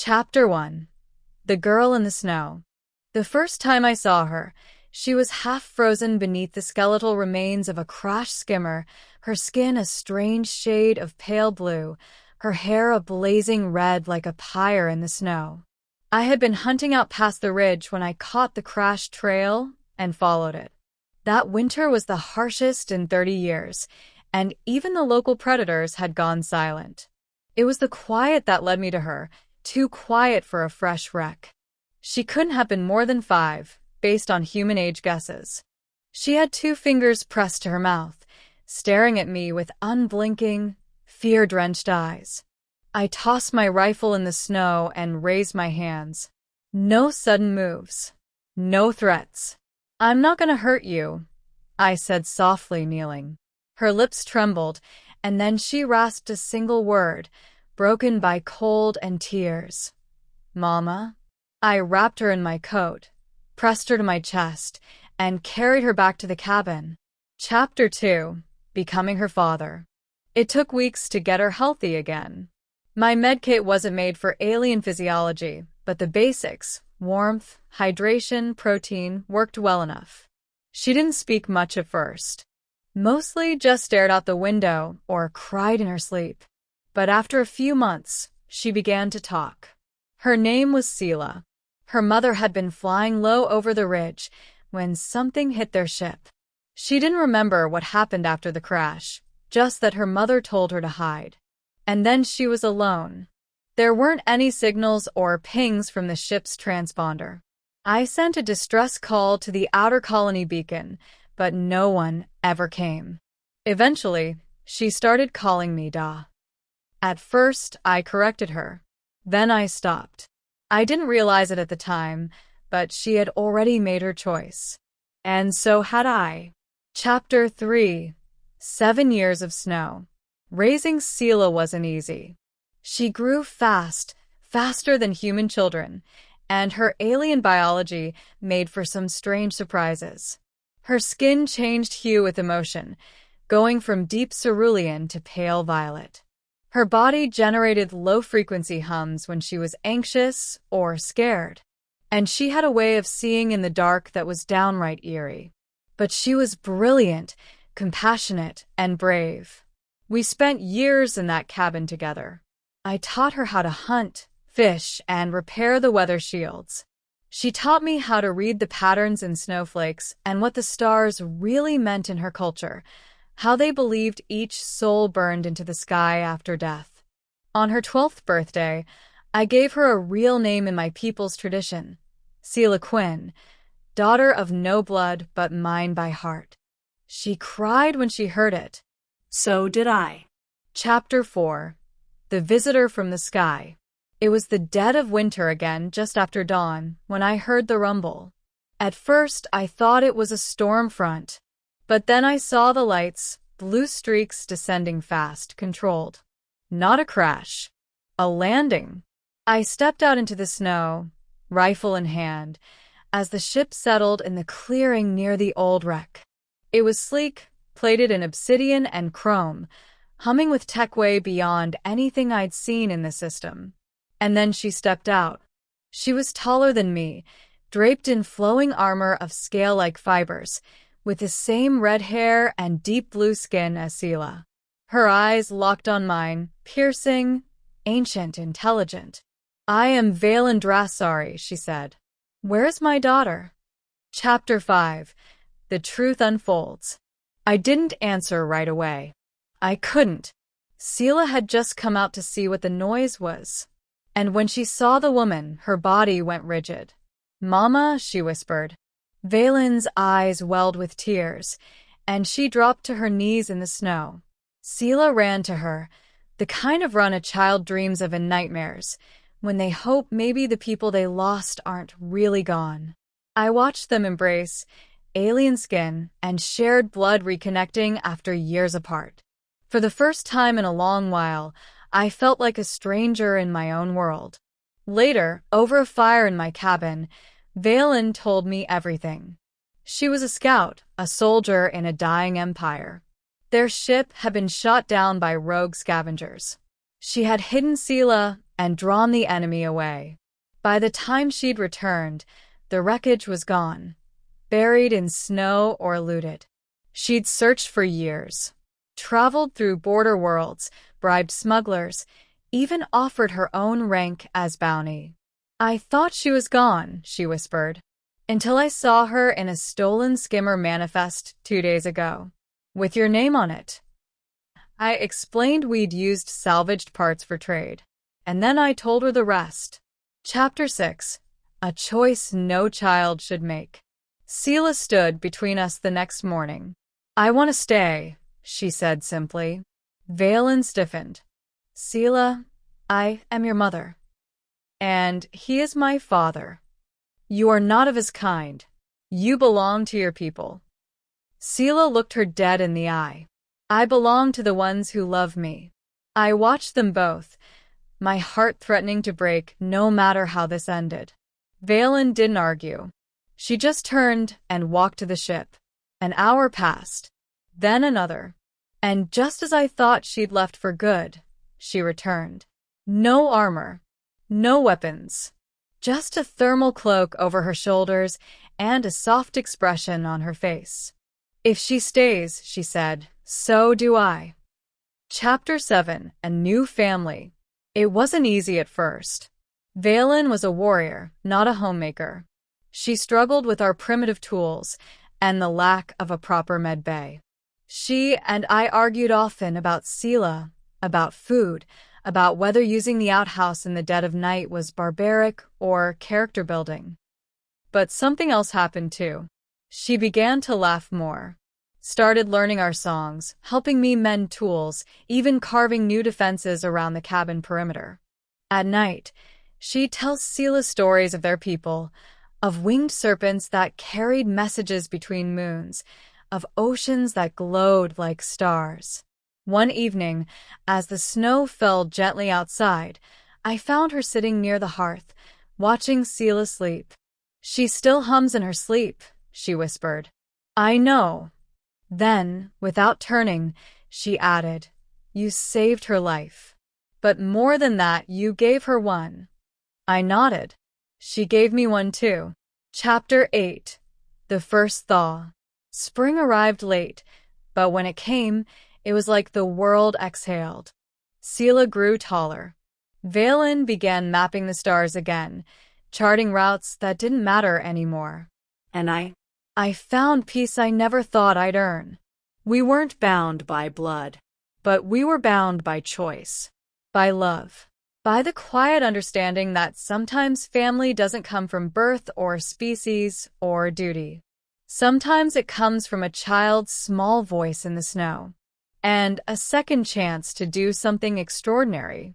Chapter 1. The Girl in the Snow. The first time I saw her, she was half frozen beneath the skeletal remains of a crashed skimmer, her skin a strange shade of pale blue, her hair a blazing red like a pyre in the snow. I had been hunting out past the ridge when I caught the crashed trail and followed it. That winter was the harshest in 30 years, and even the local predators had gone silent. It was the quiet that led me to her, too quiet for a fresh wreck. She couldn't have been more than 5, based on human age guesses. She had 2 fingers pressed to her mouth, staring at me with unblinking, fear-drenched eyes. I tossed my rifle in the snow and raised my hands. No sudden moves. No threats. "I'm not gonna hurt you," I said softly, kneeling. Her lips trembled, and then she rasped a single word, broken by cold and tears. "Mama?" I wrapped her in my coat, pressed her to my chest, and carried her back to the cabin. Chapter 2. Becoming her father. It took weeks to get her healthy again. My medkit wasn't made for alien physiology, but the basics, warmth, hydration, protein, worked well enough. She didn't speak much at first. Mostly just stared out the window or cried in her sleep. But after a few months, she began to talk. Her name was Seela. Her mother had been flying low over the ridge when something hit their ship. She didn't remember what happened after the crash, just that her mother told her to hide. And then she was alone. There weren't any signals or pings from the ship's transponder. I sent a distress call to the outer colony beacon, but no one ever came. Eventually, she started calling me Da. At first, I corrected her. Then I stopped. I didn't realize it at the time, but she had already made her choice. And so had I. Chapter 3. 7 Years of Snow. Raising Seela wasn't easy. She grew fast, faster than human children, and her alien biology made for some strange surprises. Her skin changed hue with emotion, going from deep cerulean to pale violet. Her body generated low-frequency hums when she was anxious or scared, and she had a way of seeing in the dark that was downright eerie. But she was brilliant, compassionate, and brave. We spent years in that cabin together. I taught her how to hunt, fish, and repair the weather shields. She taught me how to read the patterns in snowflakes and what the stars really meant in her culture, how they believed each soul burned into the sky after death. On her 12th birthday, I gave her a real name in my people's tradition, Seela Quinn, daughter of no blood but mine by heart. She cried when she heard it. So did I. Chapter 4. The Visitor from the Sky. It was the dead of winter again just after dawn when I heard the rumble. At first, I thought it was a storm front. But then I saw the lights, blue streaks descending fast, controlled. Not a crash. A landing. I stepped out into the snow, rifle in hand, as the ship settled in the clearing near the old wreck. It was sleek, plated in obsidian and chrome, humming with tech way beyond anything I'd seen in the system. And then she stepped out. She was taller than me, draped in flowing armor of scale-like fibers, with the same red hair and deep blue skin as Seela. Her eyes locked on mine, piercing, ancient, intelligent. "I am Valen Drassari," she said. "Where is my daughter?" Chapter 5. The Truth Unfolds. I didn't answer right away. I couldn't. Seela had just come out to see what the noise was. And when she saw the woman, her body went rigid. "Mama," she whispered. Valen's eyes welled with tears, and she dropped to her knees in the snow. Seela ran to her, the kind of run a child dreams of in nightmares, when they hope maybe the people they lost aren't really gone. I watched them embrace, alien skin, and shared blood reconnecting after years apart. For the first time in a long while, I felt like a stranger in my own world. Later, over a fire in my cabin, Valen told me everything. She was a scout, a soldier in a dying empire. Their ship had been shot down by rogue scavengers. She had hidden Seela and drawn the enemy away. By the time she'd returned, the wreckage was gone, buried in snow or looted. She'd searched for years, traveled through border worlds, bribed smugglers, even offered her own rank as bounty. "I thought she was gone," she whispered, "until I saw her in a stolen skimmer manifest 2 days ago, with your name on it." I explained we'd used salvaged parts for trade, and then I told her the rest. Chapter 6. A choice no child should make. Seela stood between us the next morning. "I want to stay," she said simply. Valen stiffened. "Seela, I am your mother. And he is my father. You are not of his kind. You belong to your people." Seela looked her dead in the eye. "I belong to the ones who love me." I watched them both, my heart threatening to break no matter how this ended. Valen didn't argue. She just turned and walked to the ship. An hour passed, then another. And just as I thought she'd left for good, she returned. No armor, no weapons, just a thermal cloak over her shoulders and a soft expression on her face. "If she stays," she said, "so do I." Chapter 7. A New Family. It wasn't easy at first. Valen was a warrior, not a homemaker. She struggled with our primitive tools and the lack of a proper med bay. She and I argued often about Seela, about food, about whether using the outhouse in the dead of night was barbaric or character building. But something else happened too. She began to laugh more, started learning our songs, helping me mend tools, even carving new defenses around the cabin perimeter. At night, she'd tell Seela stories of their people, of winged serpents that carried messages between moons, of oceans that glowed like stars. One evening, as the snow fell gently outside, I found her sitting near the hearth, watching Seela sleep. "She still hums in her sleep," she whispered. "I know." Then, without turning, she added, "You saved her life. But more than that, you gave her one." I nodded. She gave me one too. Chapter 8. The First Thaw. Spring arrived late, but when it came, it was like the world exhaled. Seela grew taller. Valen began mapping the stars again, charting routes that didn't matter anymore. And I found peace I never thought I'd earn. We weren't bound by blood, but we were bound by choice, by love, by the quiet understanding that sometimes family doesn't come from birth or species or duty. Sometimes it comes from a child's small voice in the snow, and a second chance to do something extraordinary.